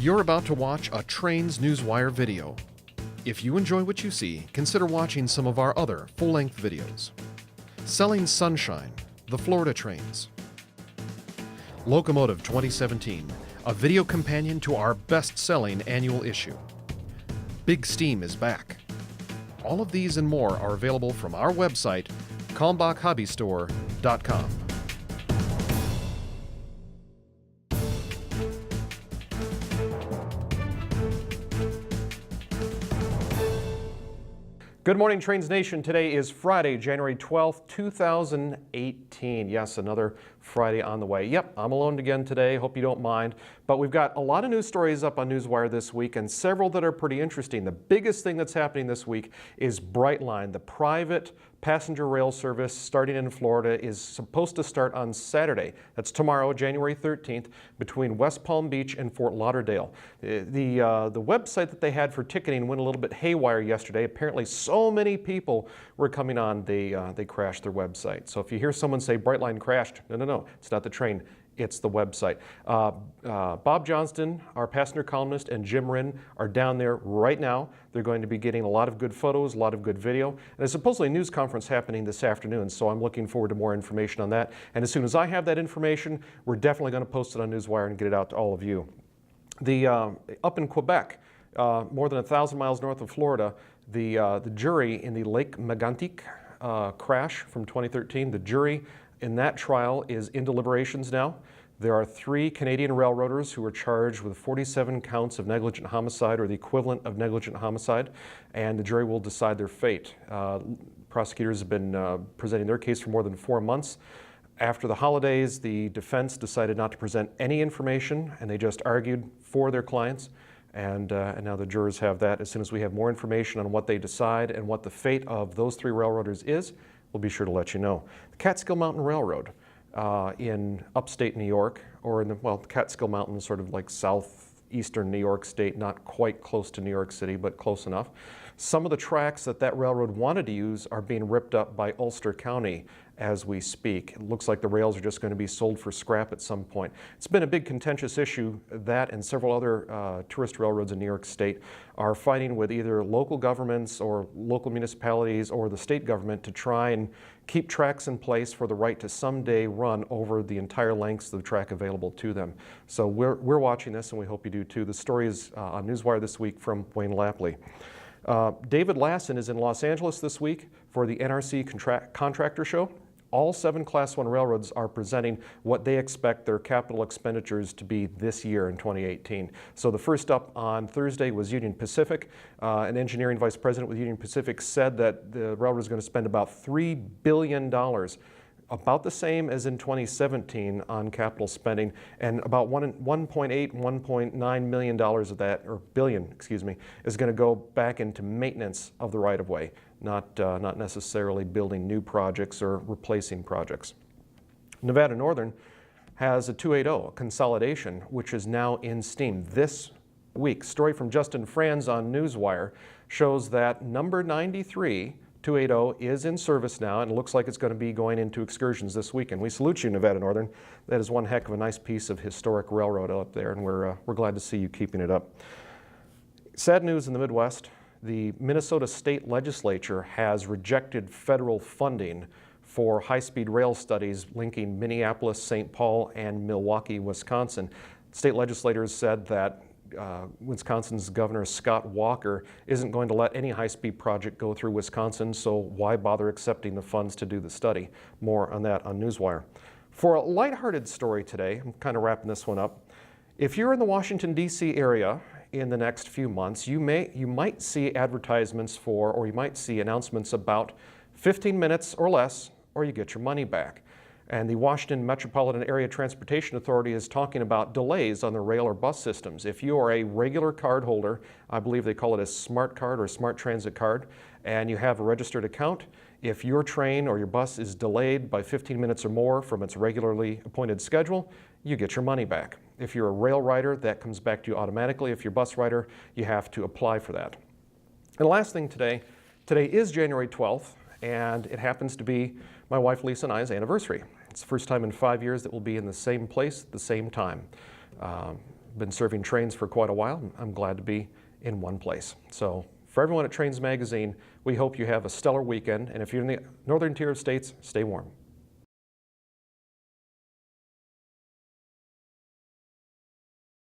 You're about to watch a Trains Newswire video. If you enjoy what you see, consider watching some of our other full-length videos. Selling Sunshine, the Florida Trains. Locomotive 2017, a video companion to our best-selling annual issue. Big Steam is back. All of these and more are available from our website, kalmbachhobbystore.com. Good morning, Trains Nation. Today is Friday, January 12th, 2018. Yes, another Friday on the way. Yep, I'm alone again today. Hope you don't mind. But we've got a lot of news stories up on Newswire this week and several that are pretty interesting. The biggest thing that's happening this week is Brightline, the private passenger rail service starting in Florida, is supposed to start on Saturday. That's tomorrow, January 13th, between West Palm Beach and Fort Lauderdale. The website that they had for ticketing went a little bit haywire yesterday. Apparently so many people were coming on, they crashed their website. So if you hear someone say Brightline crashed, no, it's not the train. It's the website. Bob Johnston, our passenger columnist, and Jim Wren are down there right now. They're going to be getting a lot of good photos, a lot of good video. And there's supposedly a news conference happening this afternoon, so I'm looking forward to more information on that. And as soon as I have that information, we're definitely going to post it on Newswire and get it out to all of you. Up in Quebec, more than 1,000 miles north of Florida, the jury in the Lac-Mégantic crash from 2013, the jury in that trial is in deliberations now. There are 3 Canadian railroaders who were charged with 47 counts of negligent homicide or the equivalent of negligent homicide, and the jury will decide their fate. Prosecutors have been presenting their case for more than 4 months. After the holidays, the defense decided not to present any information, and they just argued for their clients. And now the jurors have that. As soon as we have more information on what they decide and what the fate of those 3 railroaders is, we'll be sure to let you know. The Catskill Mountain Railroad in upstate New York, or in the Catskill Mountains, sort of like southeastern New York State, not quite close to New York City, but close enough. Some of the tracks that railroad wanted to use are being ripped up by Ulster County as we speak. It looks like the rails are just going to be sold for scrap at some point. It's been a big contentious issue. That and several other tourist railroads in New York State are fighting with either local governments or local municipalities or the state government to try and keep tracks in place for the right to someday run over the entire lengths of the track available to them. So we're watching this, and we hope you do too. The story is on Newswire this week from Wayne Lapley. David Lassen is in Los Angeles this week for the NRC Contractor Show. All 7 Class 1 railroads are presenting what they expect their capital expenditures to be this year in 2018. So the first up on Thursday was Union Pacific. An engineering vice president with Union Pacific said that the railroad is going to spend about $3 billion, about the same as in 2017 on capital spending, and about $1.9 million of that, or billion, excuse me, is going to go back into maintenance of the right-of-way, not necessarily building new projects or replacing projects. Nevada Northern has a 280, a consolidation, which is now in steam this week. Story from Justin Franz on Newswire shows that number 93, 280 is in service now, and it looks like it's going to be going into excursions this weekend. We salute you, Nevada Northern. That is one heck of a nice piece of historic railroad up there, and we're glad to see you keeping it up. Sad news in the Midwest. The Minnesota State Legislature has rejected federal funding for high-speed rail studies linking Minneapolis, St. Paul, and Milwaukee, Wisconsin. State legislators said that Wisconsin's Governor Scott Walker isn't going to let any high-speed project go through Wisconsin, so why bother accepting the funds to do the study? More on that on Newswire. For a lighthearted story today, I'm kind of wrapping this one up. If you're in the Washington, D.C. area in the next few months, you might see advertisements for, or you might see announcements about 15 minutes or less, or you get your money back. And the Washington Metropolitan Area Transportation Authority is talking about delays on the rail or bus systems. If you are a regular card holder, I believe they call it a smart card or smart transit card, and you have a registered account, if your train or your bus is delayed by 15 minutes or more from its regularly appointed schedule, you get your money back. If you're a rail rider, that comes back to you automatically. If you're a bus rider, you have to apply for that. And the last thing today is January 12th, and it happens to be my wife Lisa and I's anniversary. It's the first time in 5 years that we'll be in the same place at the same time. been serving trains for quite a while. I'm glad to be in one place. So for everyone at Trains Magazine, we hope you have a stellar weekend. And if you're in the northern tier of states, stay warm.